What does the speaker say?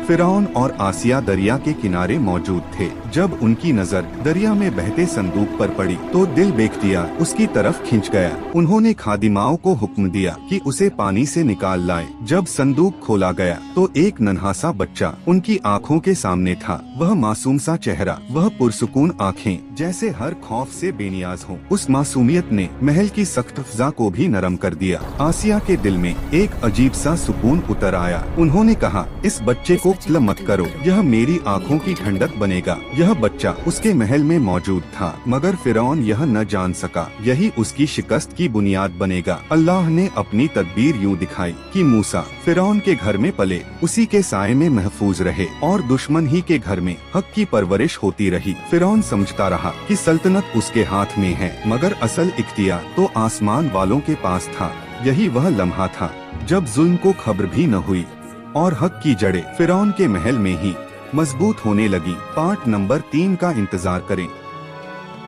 फिरौन और आसिया दरिया के किनारे मौजूद थे। जब उनकी नजर दरिया में बहते संदूक पर पड़ी तो दिल बेख्तियार उसकी तरफ खिंच गया। उन्होंने खादिमाओं को हुक्म दिया कि उसे पानी से निकाल लाए। जब संदूक खोला गया तो एक नन्हा सा बच्चा उनकी आंखों के सामने था। वह मासूम सा चेहरा, वह पुरसुकून आँखें जैसे हर खौफ से बेनियाज हो। उस मासूमियत ने महल की सख्त फिजा को भी नरम कर दिया। आसिया के दिल में एक अजीब सा सुकून उतर आया। उन्होंने कहा, इस बच्चे को क़त्ल मत करो, यह मेरी आंखों की ठंडक बनेगा। यह बच्चा उसके महल में मौजूद था, मगर फिरौन यह न जान सका यही उसकी शिकस्त की बुनियाद बनेगा। अल्लाह ने अपनी तदबीर यूं दिखाई कि मूसा फिरौन के घर में पले, उसी के साए में महफूज रहे और दुश्मन ही के घर में हक की परवरिश होती रही। फिरौन समझता रहा कि सल्तनत उसके हाथ में है, मगर असल इख्तियार तो आसमान वालों के पास था। यही वह लम्हा था जब जुल्म को खबर भी न हुई और हक की जड़ें फिरौन के महल में ही मजबूत होने लगी। पार्ट नंबर 3 का इंतजार करें।